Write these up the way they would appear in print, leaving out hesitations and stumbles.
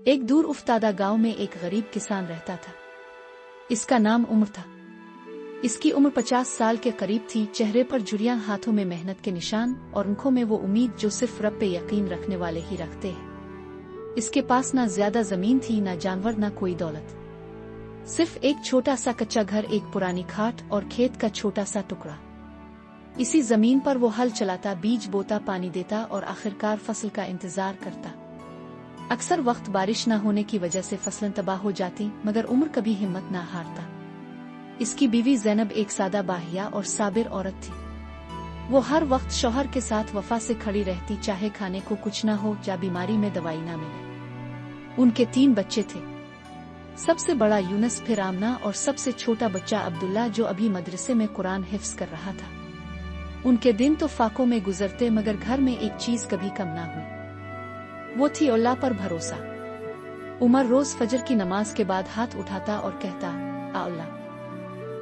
एक दूर उफ्तादा गांव में एक गरीब किसान रहता था। इसका नाम उमर था। इसकी उम्र 50 साल के करीब थी। चेहरे पर झुर्रियां, हाथों में मेहनत के निशान और आंखों में वो उम्मीद जो सिर्फ रब पे यकीन रखने वाले ही रखते हैं। इसके पास ना ज्यादा जमीन थी, ना जानवर, ना कोई दौलत। सिर्फ एक छोटा सा कच्चा घर, एक पुरानी खाट और खेत का छोटा सा टुकड़ा। इसी जमीन पर वो हल चलाता, बीज बोता, पानी देता और आखिरकार फसल का इंतजार करता। अक्सर वक्त बारिश न होने की वजह से फसलें तबाह हो जाती, मगर उमर कभी हिम्मत न हारता। इसकी बीवी ज़ैनब एक सादा बाहिया और साबिर औरत थी। वो हर वक्त शौहर के साथ वफा से खड़ी रहती, चाहे खाने को कुछ न हो या बीमारी में दवाई न मिले। उनके 3 बच्चे थे। सबसे बड़ा यूनुस, फिर आमना और सबसे छोटा बच्चा अब्दुल्ला, जो अभी मदरसे में कुरान हिफ्ज कर रहा था। उनके दिन तो फाकों में गुजरते, मगर घर में एक चीज कभी कम ना हुई। वो थी अल्लाह पर भरोसा। उमर रोज फजर की नमाज के बाद हाथ उठाता और कहता, आ अल्लाह,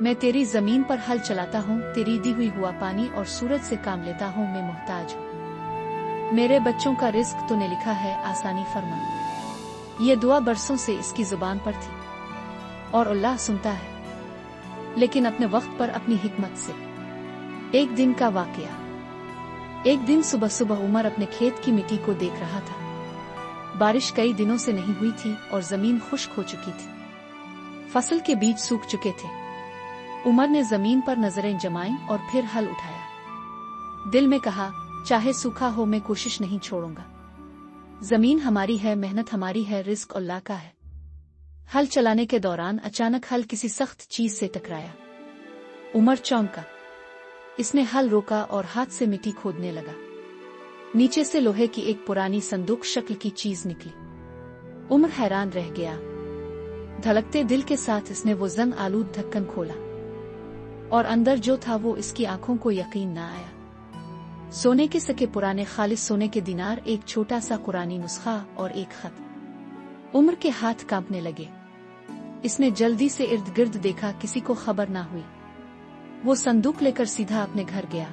मैं तेरी जमीन पर हल चलाता हूँ, तेरी दी हुई हुआ पानी और सूरज से काम लेता हूँ, मैं मुहताज हूँ। मेरे बच्चों का रिस्क तूने लिखा है, आसानी फरमा। ये दुआ बरसों से इसकी जुबान पर थी और अल्लाह सुनता है, लेकिन अपने वक्त पर, अपनी हिकमत से। एक दिन का वाकया। एक दिन सुबह सुबह उमर अपने खेत की मिट्टी को देख रहा था। बारिश कई दिनों से नहीं हुई थी और जमीन खुश्क हो चुकी थी। फसल के बीज सूख चुके थे। उमर ने जमीन पर नजरें जमाईं और फिर हल उठाया। दिल में कहा, चाहे सूखा हो, मैं कोशिश नहीं छोड़ूंगा। जमीन हमारी है, मेहनत हमारी है, रिस्क अल्लाह का है। हल चलाने के दौरान अचानक हल किसी सख्त चीज से टकराया। उमर चौंका। इसने हल रोका और हाथ से मिट्टी खोदने लगा। नीचे से लोहे की एक पुरानी संदूक शक्ल की चीज निकली। उमर हैरान रह गया। धड़कते दिल के साथ इसने वो जंग आलूद ढक्कन खोला और अंदर जो था वो इसकी आंखों को यकीन न आया। सोने के सके पुराने खालिस सोने के दिनार, एक छोटा सा कुरानी नुस्खा और एक खत। उमर के हाथ कांपने लगे। इसने जल्दी से इर्द गिर्द देखा, किसी को खबर ना हुई। वो संदूक लेकर सीधा अपने घर गया।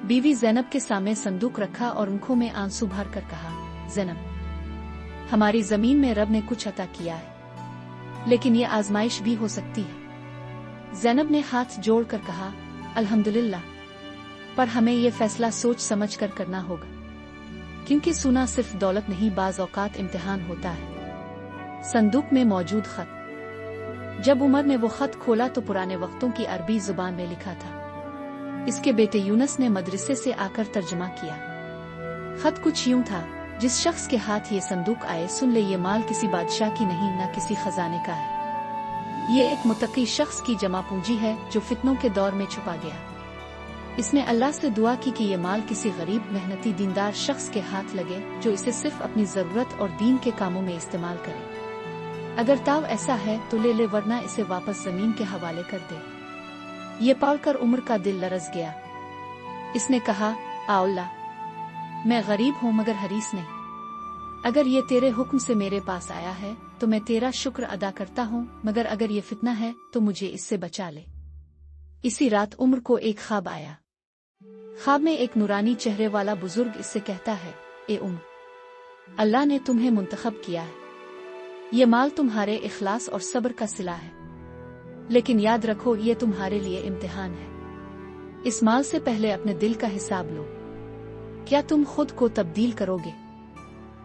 बीवी ज़ैनब के सामने संदूक रखा और आंखों में आंसू भर कर कहा, ज़ैनब, हमारी जमीन में रब ने कुछ अता किया है, लेकिन ये आजमाइश भी हो सकती है। ज़ैनब ने हाथ जोड़कर कहा, अल्हम्दुलिल्लाह, पर हमें ये फैसला सोच समझ कर करना होगा, क्योंकि सुना सिर्फ दौलत नहीं, बाज औकात इम्तिहान होता है। संदूक में मौजूद खत। जब उमर ने वो खत खोला तो पुराने वक्तों की अरबी जुबान में लिखा था। इसके बेटे यूनुस ने मदरसे से आकर तर्जमा किया। खत कुछ यूं था, जिस शख्स के हाथ ये संदूक आए, सुन ले, ये माल किसी बादशाह की नहीं, न किसी खजाने का है। ये एक मुत्तकी शख्स की जमा पूंजी है जो फितनों के दौर में छुपा गया। इसने अल्लाह से दुआ की कि ये माल किसी गरीब, मेहनती, दीनदार शख्स के हाथ लगे, जो इसे सिर्फ अपनी जरूरत और दीन के कामों में इस्तेमाल करे। अगर ताव ऐसा है तो ले ले, वरना इसे वापस जमीन के हवाले कर दे। ये पढ़कर उमर का दिल लरज गया। इसने कहा, आ अल्लाह, मैं गरीब हूँ मगर हरीस नहीं। अगर ये तेरे हुक्म से मेरे पास आया है तो मैं तेरा शुक्र अदा करता हूँ, मगर अगर ये फितना है तो मुझे इससे बचा ले। इसी रात उमर को एक ख्वाब आया। ख्वाब में एक नूरानी चेहरे वाला बुजुर्ग इससे कहता है, ए उमर, अल्लाह ने तुम्हें मुंतखब किया है। ये माल तुम्हारे इखलास और सब्र का सिला है, लेकिन याद रखो, ये तुम्हारे लिए इम्तिहान है। इस माल से पहले अपने दिल का हिसाब लो। क्या तुम खुद को तब्दील करोगे?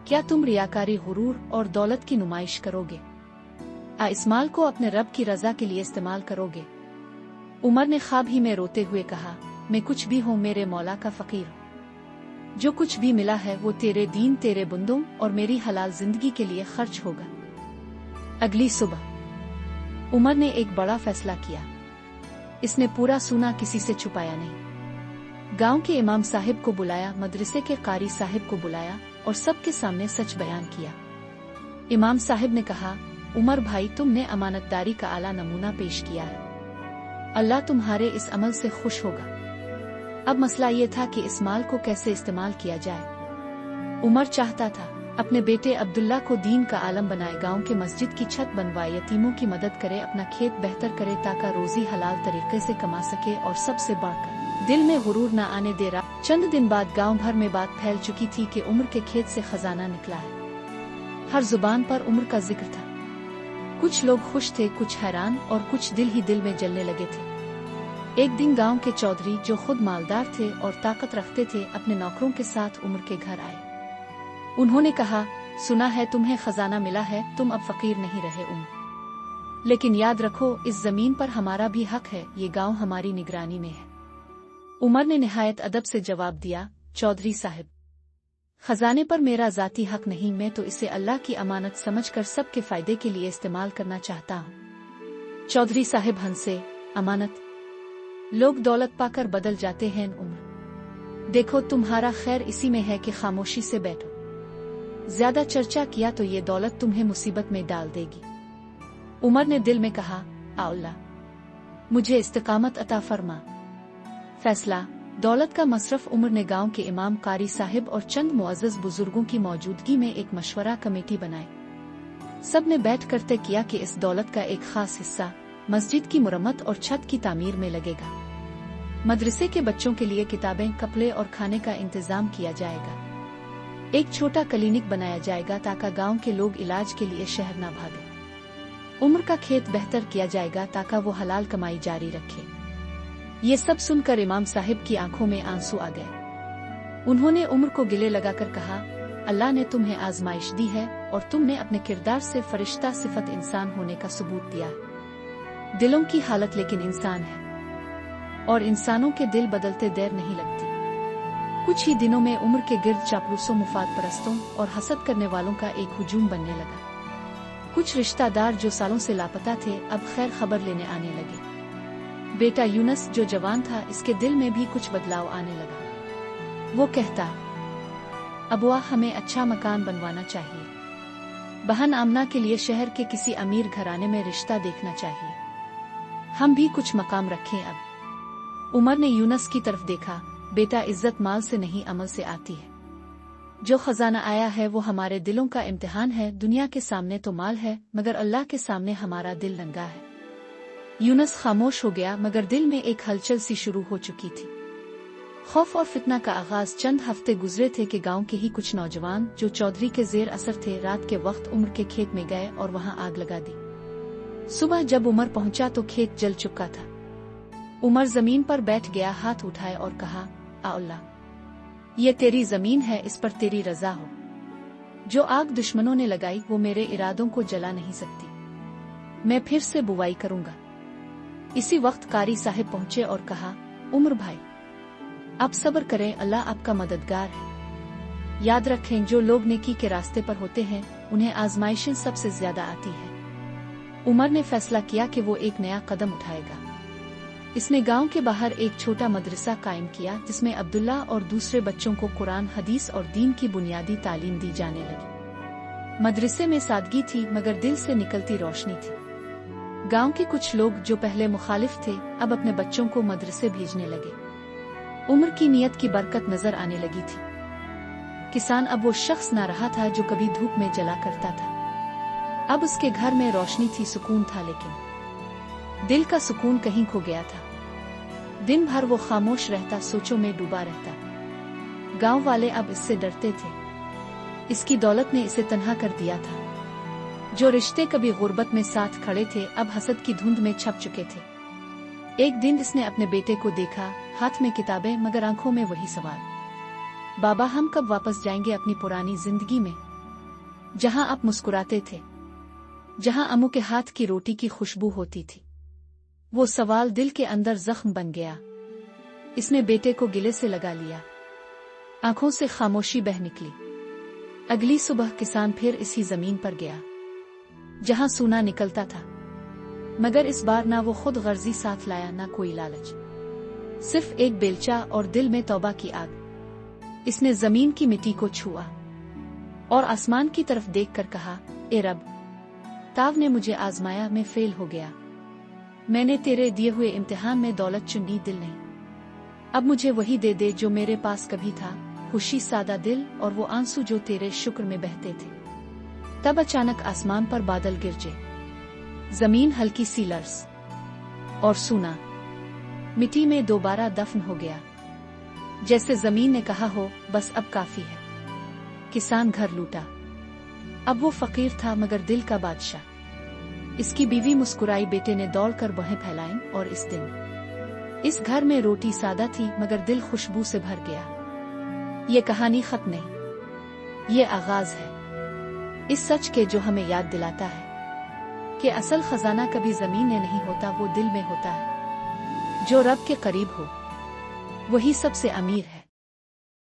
क्या तुम रियाकारी, गुरूर और दौलत की नुमाइश करोगे? इस माल को अपने रब की रजा के लिए इस्तेमाल करोगे? उमर ने ख्वाब ही में रोते हुए कहा, मैं कुछ भी हूँ, मेरे मौला का फकीर हूँ। जो कुछ भी मिला है वो तेरे दीन, तेरे बंदों और मेरी हलाल जिंदगी के लिए खर्च होगा। अगली सुबह उमर ने एक बड़ा फैसला किया। इसने पूरा सुना, किसी से छुपाया नहीं। गांव के इमाम साहिब को बुलाया, मदरसे के कारी साहिब को बुलाया और सबके सामने सच बयान किया। इमाम साहिब ने कहा, उमर भाई, तुमने अमानतदारी का आला नमूना पेश किया है। अल्लाह तुम्हारे इस अमल से खुश होगा। अब मसला ये था कि इस माल को कैसे इस्तेमाल किया जाए। उमर चाहता था अपने बेटे अब्दुल्ला को दीन का आलम बनाए, गांव के मस्जिद की छत बनवाए, यतीमों की मदद करे, अपना खेत बेहतर करे ताकि रोजी हलाल तरीके से कमा सके और सबसे बढ़कर दिल में गुरूर न आने दे रहा। चंद दिन बाद गांव भर में बात फैल चुकी थी कि उमर के खेत से खजाना निकला है। हर जुबान पर उम्र का जिक्र था। कुछ लोग खुश थे, कुछ हैरान और कुछ दिल ही दिल में जलने लगे थे। एक दिन गांव के चौधरी, जो खुद मालदार थे और ताकत रखते थे, अपने नौकरों के साथ उम्र के घर आए। उन्होंने कहा, सुना है तुम्हें खजाना मिला है, तुम अब फकीर नहीं रहे उम्र। लेकिन याद रखो, इस जमीन पर हमारा भी हक है, ये गांव हमारी निगरानी में है। उमर ने निहायत अदब से जवाब दिया, चौधरी साहब, खजाने पर मेरा जाती हक नहीं, मैं तो इसे अल्लाह की अमानत समझकर सबके फायदे के लिए इस्तेमाल करना चाहता हूँ। चौधरी साहब हंसे, अमानत? लोग दौलत पाकर बदल जाते हैं उम्र। देखो, तुम्हारा खैर इसी में है कि खामोशी से बैठो। ज्यादा चर्चा किया तो ये दौलत तुम्हें मुसीबत में डाल देगी। उमर ने दिल में कहा, अल्लाह मुझे इस्तिकामत अता फरमा। फैसला। दौलत का मसरफ। उमर ने गांव के इमाम, कारी साहिब और चंद मुअज़्ज़ज़ बुजुर्गों की मौजूदगी में एक मशवरा कमेटी बनाई। सब ने बैठकर तय किया कि इस दौलत का एक खास हिस्सा मस्जिद की मुरम्मत और छत की तामीर में लगेगा। मदरसे के बच्चों के लिए किताबें, कपड़े और खाने का इंतजाम किया जाएगा। एक छोटा क्लिनिक बनाया जाएगा ताकि गांव के लोग इलाज के लिए शहर न भागे। उम्र का खेत बेहतर किया जाएगा ताकि वो हलाल कमाई जारी रखे। ये सब सुनकर इमाम साहिब की आंखों में आंसू आ गए। उन्होंने उम्र को गिले लगाकर कहा, अल्लाह ने तुम्हें आजमाइश दी है और तुमने अपने किरदार से फरिश्ता सिफत इंसान होने का सबूत दिया है। दिलों की हालत लेकिन इंसान है और इंसानों के दिल बदलते देर नहीं लगती। कुछ ही दिनों में उम्र के गिर्द चापलूसों, मुफाद परस्तों और हसद करने वालों का एक हुजूम बनने लगा। कुछ रिश्तेदार जो सालों से लापता थे, अब खैर खबर लेने आने लगे। बेटा यूनस, जो जवान था, इसके दिल में भी कुछ बदलाव आने लगा। वो कहता, अबुआ हमें अच्छा मकान बनवाना चाहिए। बहन आमना के लिए शहर के किसी अमीर घराने में रिश्ता देखना चाहिए। हम भी कुछ मकाम रखें अब। उमर ने यूनस की तरफ देखा, बेटा इज्जत माल से नहीं अमल से आती है। जो खजाना आया है वो हमारे दिलों का इम्तिहान है। दुनिया के सामने तो माल है, मगर अल्लाह के सामने हमारा दिल नंगा है। यूनस खामोश हो गया, मगर दिल में एक हलचल सी शुरू हो चुकी थी। खौफ और फितना का आगाज चंद हफ्ते गुजरे थे कि गांव के ही कुछ नौजवान, जो चौधरी के जेर असर थे, रात के वक्त उमर के खेत में गए और वहां आग लगा दी। सुबह जब उमर पहुंचा तो खेत जल चुका था। उमर जमीन पर बैठ गया, हाथ उठाए और कहा, अल्लाह, ये तेरी जमीन है, इस पर तेरी रजा हो। जो आग दुश्मनों ने लगाई वो मेरे इरादों को जला नहीं सकती। मैं फिर से बुवाई करूंगा। इसी वक्त कारी साहिब पहुंचे और कहा, उमर भाई, आप सब्र करें, अल्लाह आपका मददगार है। याद रखें, जो लोग नेकी के रास्ते पर होते हैं उन्हें आजमाइशें सबसे ज्यादा आती है। उमर ने फैसला किया कि वो एक नया कदम उठाएगा। इसने गांव के बाहर एक छोटा मदरसा कायम किया, जिसमें अब्दुल्ला और दूसरे बच्चों को कुरान, हदीस और दीन की बुनियादी तालीम दी जाने लगी। मदरसे में सादगी थी, मगर दिल से निकलती रोशनी थी। गांव के कुछ लोग जो पहले मुखालिफ थे, अब अपने बच्चों को मदरसे भेजने लगे। उम्र की नियत की बरकत नजर आने लगी थी। किसान अब वो शख्स न रहा था जो कभी धूप में जला करता था। अब उसके घर में रोशनी थी, सुकून था, लेकिन दिल का सुकून कहीं खो गया था। दिन भर वो खामोश रहता, सोचों में डूबा रहता। गांव वाले अब इससे डरते थे। इसकी दौलत ने इसे तन्हा कर दिया था। जो रिश्ते कभी गुर्बत में साथ खड़े थे, अब हसद की धुंध में छप चुके थे। एक दिन इसने अपने बेटे को देखा, हाथ में किताबें, मगर आंखों में वही सवाल, बाबा हम कब वापस जाएंगे अपनी पुरानी जिंदगी में, जहां आप मुस्कुराते थे, जहां अम्मू के हाथ की रोटी की खुशबू होती थी। वो सवाल दिल के अंदर जख्म बन गया। इसने बेटे को गिले से लगा लिया। आंखों से खामोशी बह निकली। अगली सुबह किसान फिर इसी जमीन पर गया जहां सूना निकलता था, मगर इस बार ना वो खुद गर्जी साथ लाया, ना कोई लालच, सिर्फ एक बेलचा और दिल में तौबा की आग। इसने जमीन की मिट्टी को छुआ और आसमान की तरफ देखकर कहा, ए रब, ताव ने मुझे आजमाया, मैं फेल हो गया। मैंने तेरे दिए हुए इम्तिहान में दौलत चुनी, दिल नहीं। अब मुझे वही दे दे जो मेरे पास कभी था, खुशी, सादा दिल और वो आंसू जो तेरे शुक्र में बहते थे। तब अचानक आसमान पर बादल गिरजे, जमीन हल्की सी लर्स और सूना मिट्टी में दोबारा दफन हो गया, जैसे जमीन ने कहा हो, बस अब काफी है। किसान घर लूटा। अब वो फकीर था मगर दिल का बादशाह। इसकी बीवी मुस्कुराई, बेटे ने दौड़कर बाहें फैलाईं, और इस दिन इस घर में रोटी सादा थी मगर दिल खुशबू से भर गया। ये कहानी खत्म नहीं, ये आगाज है इस सच के जो हमें याद दिलाता है कि असल खजाना कभी जमीन में नहीं होता, वो दिल में होता है। जो रब के करीब हो वही सबसे अमीर है।